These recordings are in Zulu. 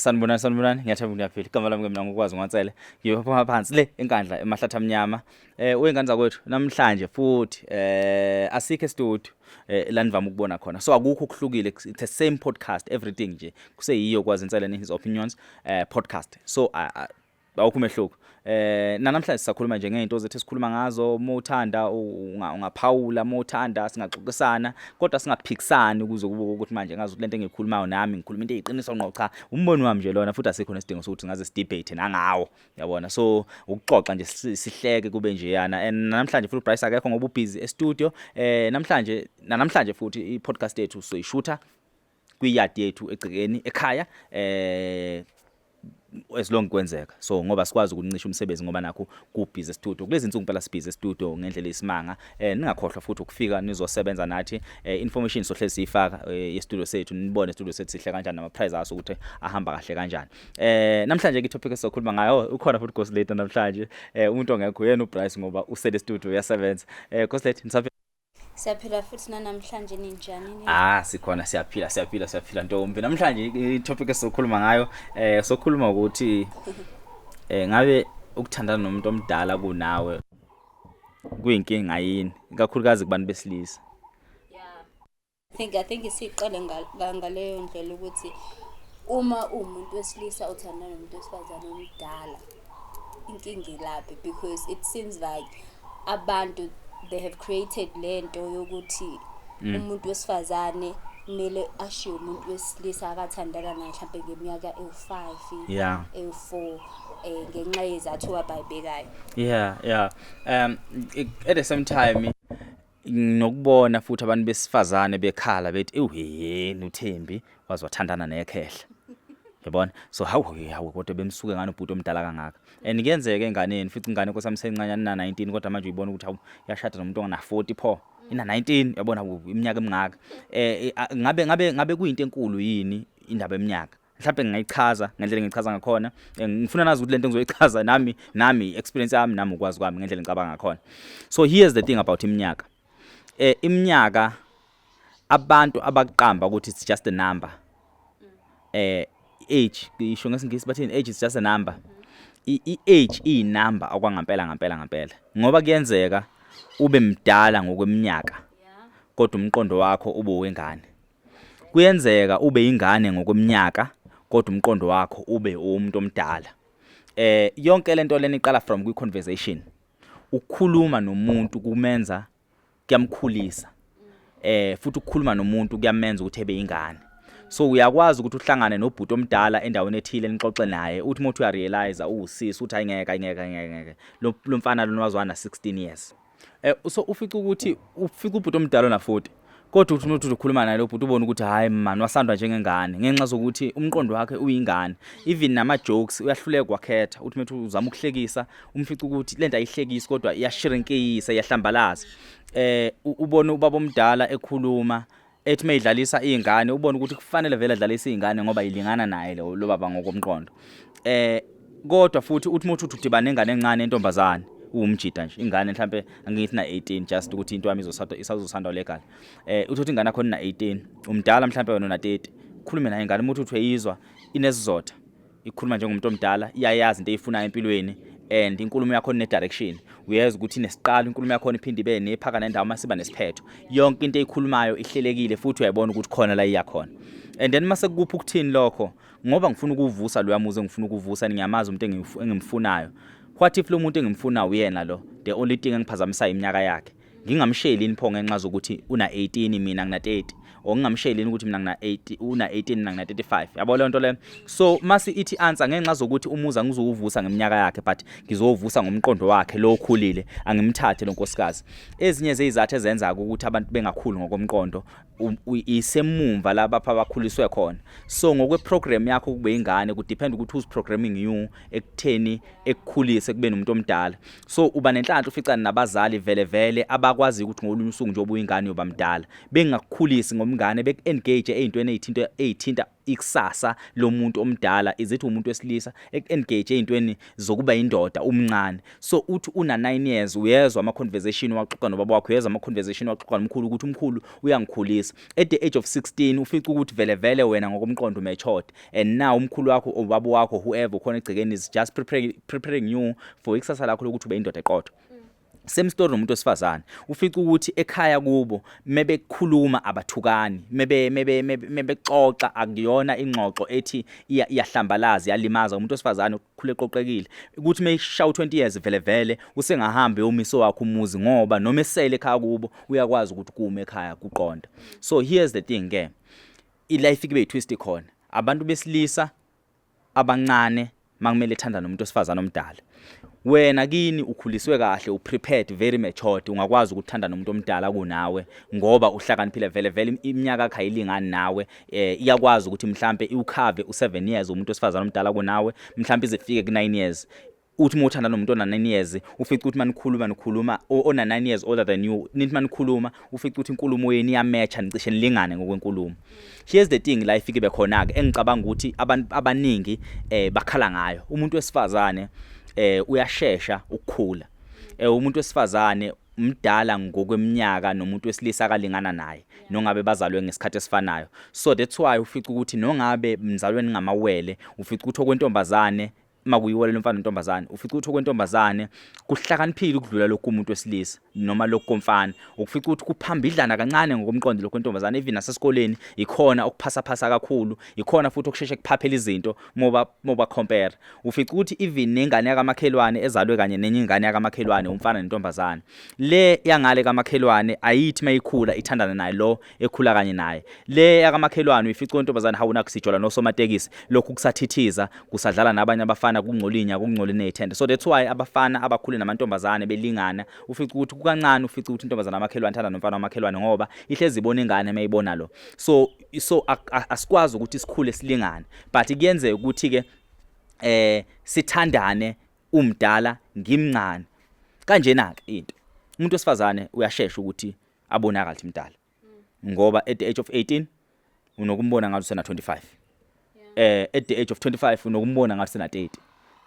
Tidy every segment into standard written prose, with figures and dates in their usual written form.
Sanibonani ngiyathaba ukuyaphila igama lami mina ngokwazi ngwansele ngiyopha phansi le enkandla emahlathi amnyama uyingane zakwethu namhlanje futhi asikho studio la nivama ukubona khona so akukho okuhlukile it's the same podcast everything nje kuseyiyo kwazi insele his opinions podcast so awukho umehluko namhlanje sisakhuluma nje ngeinto zethu esikhuluma ngazo mothanda ungaphawula mothanda singaxoxisana kodwa singaphikisani ukuze kube ukuthi manje ngazi ukuthi lento engikhulumayo nami ngikhuluma into eyiqiniso ngqo cha umbono wami nje lona futhi asikho nesidingo sokuthi ngaze sidebate nangawo yabona so ukuxoxa nje sihleke kube nje yana and namhlanje futhi Bryce akekho ngoba ubusy e-studio namhlanje futhi i-podcast yethu soyishootha kwiyard yethu egcikeni ekhaya aslong kwenzeka so ngoba sikwazi ukuncisha umsebenzi ngoba nakho kubhizi studio kulezi insuku phela sibhizi studio ngendlela isimanga ningakhohlwa futhi ukufika nizosebenza nathi information sohle siyifaka ye-studio sethu nibone studio sethu sihle kanjani nama price aso ukuthi ahamba kahle kanjani namhlanje ke topic esizokhuluma ngayo ukhona futhi Ghost Lady namhlanje umuntu ongekho yena uBryce ngoba usele studio uyasebenza Ghost Lady siyaphila futhi namhlanje ninjani sikhona siyaphila ntombi namhlanje i-topic esizokhuluma ngayo sokhuluma ukuthi ngabe ukuthandana nomuntu omdala kunawe kuyinkinga yini kakhulukazi kubantu besilisa I think isiqale ngaleyo ndlela ukuthi uma umuntu wesilisa uthandana nomuntu wesifazane omdala inkinga ilaphi because it seems like abantu they have created lento yokuthi umuntu wesifazane kumele ashiye umuntu wesilisa akathandana naye mhlawumbe ngeminyaka ewu5 ewu4 ngenxa yezathu abayibekayo at the same time nokubona futhi abantu besifazane bekhala bethi uThembi wazi wathandana nekhehla yabona so hawu kodwa bemsuke ngani ubhuti omdala kangaka and kuyenzeka enganeni futhi ingane kosamsencanyana na 19 kodwa manje uyibona ukuthi hawu yashada nomuntu ongana 40 pho ina 19 yabona iminyaka emingaka ngabe kuyinto enkulu yini indaba eminyaka mhlawumbe ngingayichaza ngendlela ngichaza ngakhona ngifuna nazi ukuthi lento ngizoyichaza nami experience yami nami ukwazi kwami ngendlela ngicabanga ngakhona so here's the thing about iminyaka iminyaka abantu abaqamba ukuthi it's just a number age ngisho ngesingisi bathini age is just a number i-age iyinamba okwangampela ngoba kuyenzeka ube mdala ngokweminyaka kodwa umqondo wakho ube wengane kuyenzeka ube ingane ngokweminyaka kodwa umqondo wakho ube umuntu omdala yonke lento leni iqala from kwi-conversation ukukhuluma nomuntu kumenza kuyamkhulisa futhi ukukhuluma nomuntu kuyamenza ukuthi ebe ingane so uyakwazi ukuthi uhlangane nobhuti omdala endaweni ethile nixoxe naye uthi mothi uyarealize usisi uthi ayingeke lo mfana lo wazwana 16 years so ufika ukuthi ufika ubhuti omdala na 40 kodwa uthi umuntu uzokhuluma naye lo bhuti ubone ukuthi hayi man wasandwa njengengane ngenxa zokuthi umqondo wakhe uyingane even nama jokes uyahluleka kwakhetha uthi methu uzama ukuhlekisa umfica ukuthi lento ayihlekisi kodwa iyashrinkisa iyahlambalaza ubone ubaba omdala ekhuluma ethi mayidlalisa izingane ubone ukuthi kufanele vele adlalise izingane ngoba ilingana naye lo baba ngokomqondo kodwa futhi uthi muthi udibane nengane encane entombazane umjida nje ingane mhlambe angithi na 18 just ukuthi into yami isazosanda legala uthi ingane yakho na 18 umdala mhlambe wena na 30 khulume naye ingane umuntu uthi uyizwa inesizotha ikhuluma njengomuntu omdala iyayazi into eyifunayo empilweni and inkulumo yakho ne direction uyazi ukuthi inesiqalo inkulumo yakho iphinde ibe nephaka nendawo masiba nesiphetho yonke into eyikhulumayo ihlelekile futhi uyayibona ukuthi khona la iyakhona and then mase kuphi ukuthini lokho ngoba ngifuna ukuvusa lo yamuze ngifuna ukuvusa ngiyamazi umuntu engimfunayo what if lo muntu engimfuna uyena lo the only thing engiphazamisa iminyaka yakhe ngingamsheli inipho ngenxa zokuthi una 18 mina ngina 30 ongingamsheli ukuthi mina ngina 80 una 18 mina ngina 35 yabo le nto le so masi ithi answer ngenxa zokuthi umuza ngizovusa ngeminyaka yakhe but ngizovusa ngomqondo wakhe lo okhulile angimthathe lo nkosikazi ezinye zezizathu ezenza ukuthi abantu bengakhulu ngokomqondo isemumva laba abakhuliswe khona so ngokweprogram yakho kube ingane ku depend ukuthi who's programming you ekutheni ekukhulise kube nomuntu omdala so uba nenhlanhla uficana nabazali vele abakwazi ukuthi ngolunye usuku nje obuyingane yoba mdala bengakukhulisi nobungane bek-engage ey'ntweni ey'thinta ikusasa lomuntu omdala izithi umuntu wesilisa ek-engage ey'ntweni zokuba indoda umncane. So uthi una 9 years uyezwa ama-conversation waxoxa nobaba wakho, uyezwa ama-conversation waxoxa nomkhulu ukuthi umkhulu uyangikhulisa. At the age of 16 ufica ukuthi vele wena ngokomqondo matured, and now umkhulu wakho ubaba wakho whoever khona egcekeni is just preparing you for ikusasa lakho lokuthi ube indoda eqotho. Same story nomuntu wesifazane, ufica ukuthi ekhaya kubo mebekukhuluma abathukani, mebexoxa akuyona ingxoxo ethi iyahlambalaza iyalimaza. Umuntu wesifazane ukhule eqoqekile ukuthi meyishawa 20 years vele usengahambe umiso wakhe umuzi, ngoba noma esele ekhaya kubo uyakwazi ukuthi kume ekhaya kuqonda. So here's the thing ke, ilife ibe twist khona. Abantu besilisa abancane makumele ethandana nomuntu wesifazane omdala, wena kini ukhuliswe kahle, uprepared, very matured, ungakwazi ukuthanda nomuntu omdala kunawe ngoba uhlakaniphile vele iminyaka yakho ayilingani nawe. Iyakwazi ukuthi mhlambe ukhave u7 years umuntu wesifazane omdala kunawe, mhlambe izifike ku9 years. Uthi uthanda nomuntu ona 9 years ufica ukuthi manikhuluma ona 9 years older than you, nithi manikhuluma ufica ukuthi inkulumo yeni iyamatcha, nicishe nilingane ngokwenkulumo. Here's the thing la ifike bekhona ke engicabanga ukuthi abantu abaningi bakhala ngayo. Umuntu wesifazane uyashesha ukukhula. Umuntu wesifazane umdala ngokweminyaka nomuntu wesilisa akalingana naye, nongabe bazalwe ngesikhathi esifanayo. So that's why ufica ukuthi nongabe mzalweni ngamawele, ufica ukuthi okwentombazane makuyiwele lomfana nentombazane, ufica ukuthi okwentombazane kuhlakaniphile ukudlula lokho umuntu wesilisa noma lokho komfana. Ufica ukuthi kuphambidlana kancane ngokomqondo lokho entombazane, even nasesikoleni ikhona okuphasa kakhulu, ikhona futhi okusheshe kuphaphela izinto moba compare. Ufica ukuthi even nengane yakamakhelwane ezalwe kanye nenye ingane yakamakhelwane umfana nentombazane, le yangale kamakhelwane ayithi mayikhula ithandana naye lo ekhula kanye naye. Le yakamakhelwane uyifica intombazane hawuna kusijola nosomatekisi, lokhu kusathithiza kusadlala nabanye abafana kungcolinya kungcole nethende. So that's why abafana abakhule namantombazane belingana, ufica ukuthi kukancane ufica ukuthi intombazane amakhelwane thanda nomfana wamakhelwane ngoba ihlezi ibona ingane mayibona lo. So asikwazi ukuthi sikhule silingane, but kuyenzeka ukuthi ke sithandane umdala ngimncane kanjena ke into. Umuntu wesifazane uyashesha ukuthi abonakala ukuthi mdala ngoba at the age of 18 unokumbona ngathi usena 25. At the age of 25 unokumbona ngathi usena 30.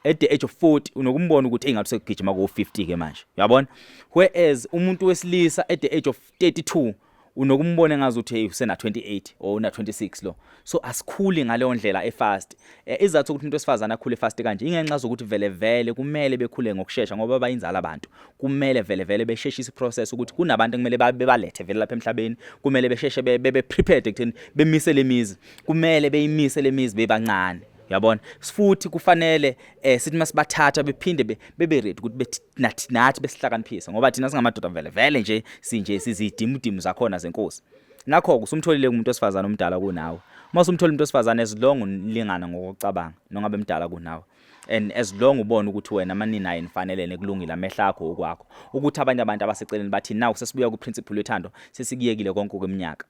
At the age of 40 unokumbona ukuthi engathi sekugijima ko50 ke manje, uyabona. Whereas umuntu wesilisa at the age of 32 unokumbona ngazi ukuthi usena 28 or una 26 lo. So asikhuli ngale ndlela efast. Izathu ukuthi umuntu wesifazana akhule fast kanje ingenxa zokuthi vele kumele bekhule ngokusheshsha ngoba bayinzala abantu. Kumele vele besheshisa iprocess ukuthi kunabantu kumele bebalethe vele lapha emhlabeni, kumele besheshe bebe prepared ekutheni bemise lemizi, kumele beyimise lemizi bebancane, uyabona. Futhi kufanele sithi masibathatha bephinde bebe ready ukuthi nathi besihlakaniphisa ngoba thina singamadoda vele nje sizidimudimu zakhona zenkosi. Ngakho usumtholile umuntu wesifazana omdala kunawe. Masumthola umuntu wesifazana as long unilingana ngokucabanga nongabe mdala kunawe, and as long ubona ukuthi wena manina yini fanele nekulungile amehla akho okwakho, ukuthi abanye abantu abaseceleni bathi now sesibuya ku principle wethando sesikiyekile konke kweminyaka.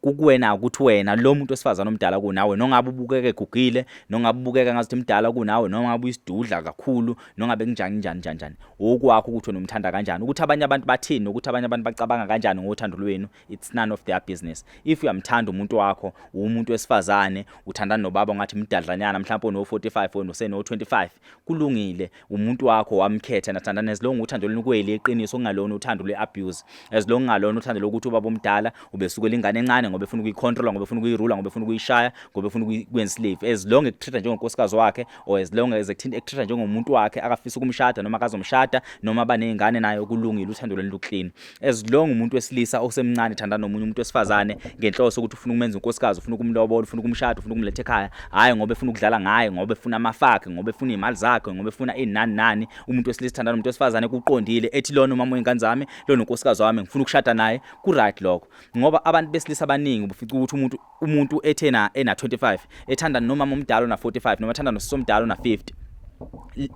Kukuwena ukuthi wena lo muntu wesifazana omdala kunawe nongabe ubukeke egugile, nongabe ubukeka ngathi mdala kunawe, nongabe uyisidudla kakhulu, nongabe njani okwakho ukuthi wena umthanda kanjani, ukuthi abanye abantu bathini, ukuthi abanye abantu bacabanga kanjani ngothando lwenu, it's none of their business. If uyamthanda umuntu wakho umuntu wesifazane uthandana nobaba ngathi mdadlanyana mhlawumbe no45 or no25, kulungile. Umuntu wakho wamkhetha nathandana as long uthando lwenu kweli eqiniso kungalona uthando lweabuse, as long ngalona uthando lokuthi ubaba omdala ubesukela ingane encane ngoba efuna ukuyicontrol, ngoba efuna ukuyirula, ngoba efuna ukuyishaya, ngoba efuna ukwenza slave. As long ekutreat njengonkosikazi wakhe or as long as ekutreat njengomuntu wakhe akafisa ukumshada noma akazomshada noma banezingane nayo kulungile, uthando lwenu luclean. As long umuntu wesilisa osemncane thandana nomunye umuntu wesifazane ngenhloso ukuthi ufuna ukumenza unkosikazi, ufuna ukumlobola, ufuna ukumshada, ufuna kumletha ekhaya, hayi ngoba efuna ukudlala ngaye, ngoba efuna amafakhe, ngoba efuna imali zakhe, ngoba efuna inani. Umuntu wesilisa thandana nomuntu wesifazane kuqondile ethi lona umama wengane zami, lona unkosikazi wami ngifuna ukushada naye, ku right lokho. Ngoba abantu besilisa abaningi ubufica ukuthi umuntu ethena ena 25 ethanda nomama omdala na 45 noma ethanda nosomdala na 50,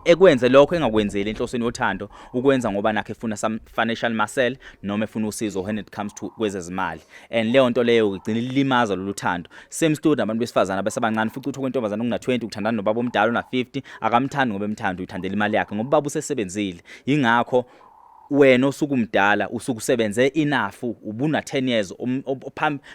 ekwenze lokho engakwenzeli enhlosweni yothando, ukwenza ngoba nakhe efuna some financial muscle noma efuna usizo when it comes to kwezezimali, and leyo nto leyo igcina ilimaza lolu thando. Same story nabantu besifazana besabancane, futhi ukuthi okwentombazana una 20 ukuthandana nobaba omdala na 50 akamthandi ngoba emthanda uyithandela imali yakhe ngoba baba usesebenzile. Ingakho wena osukumdala usukusebenze enough ubuna 10 years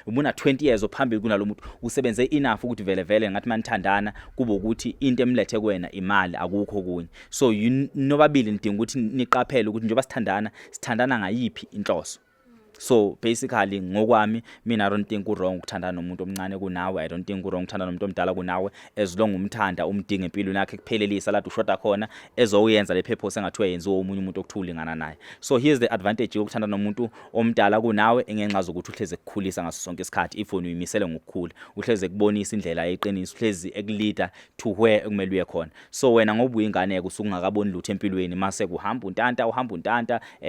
ubuna 20 years ophambili kunalo muntu usebenze enough ukuthi vele ngathi manithandana kube ukuthi into emlethe kuwena imali akukho kunye so nobabili nidinga ukuthi niqaphele ukuthi njengoba sithandana ngayiphi inhloso. So basically ngokwami mina I don't think wrong ukuthandana nomuntu omncane kunawe. I don't think wrong ukuthandana nomuntu omdala kunawe as long umthanda umdinga empilweni yakhe kuphelelisa la ushoda khona ezoyenza le purpose engathiwa yenziwe umunye umuntu okuthulingana naye. So here's the advantage yokuthandana nomuntu omdala kunawe engenqaza ukuthi uhleze ukukhulisa ngaso sonke isikhathi if uyimisele ngokukhula uhleze kubonisa indlela yeqiniso uhleze ekuleader to where kumele uye khona. So wena ngoba uyingane usungakaboni lutho empilweni mase kuhamba untanta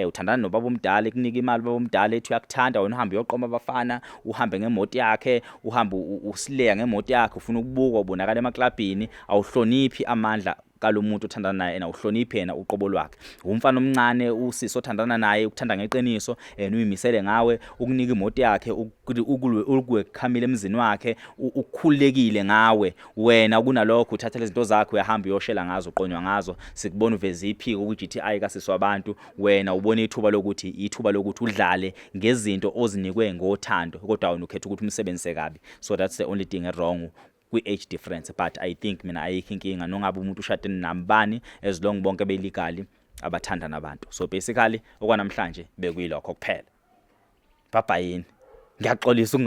uthandana nobaba omdala ekunika imali baba omdala uyakuthanda wena uhambe uyoqoma abafana uhambe ngemoto yakhe uhambe usileya ngemoto yakhe ufuna ukubukwa ubonakala emaklabhini awuhloniphi amandla kalomuntu othandana naye awuhloniphi yena uqobo lwakhe. Umfana omncane usisi othandana naye ukuthanda ngeqiniso uyimisele ngawe ukunika imoto yakhe ukukhamile emzini wakhe ukukhulekile ngawe wena kunalokho uthatha lezinto zakhe uyahamba uyoshela ngazo uqonywa ngazo sikubona uveze iphiko ku-GTI kasiswa abantu wena ubona ithuba lokuthi udlale ngezinto ozinikwe ngothando kodwa wena ukhetha ukuthi umsebenzise kabi. So that's the only thing wrong kwi-age difference but I think mina ayikho inkinga nongabe umuntu ushadene nambani as long bonke belegally abathanda nabantu. So basically okwanamhlanje bekuyilokho kuphela. Bye bye yini. Ngiyaxolisa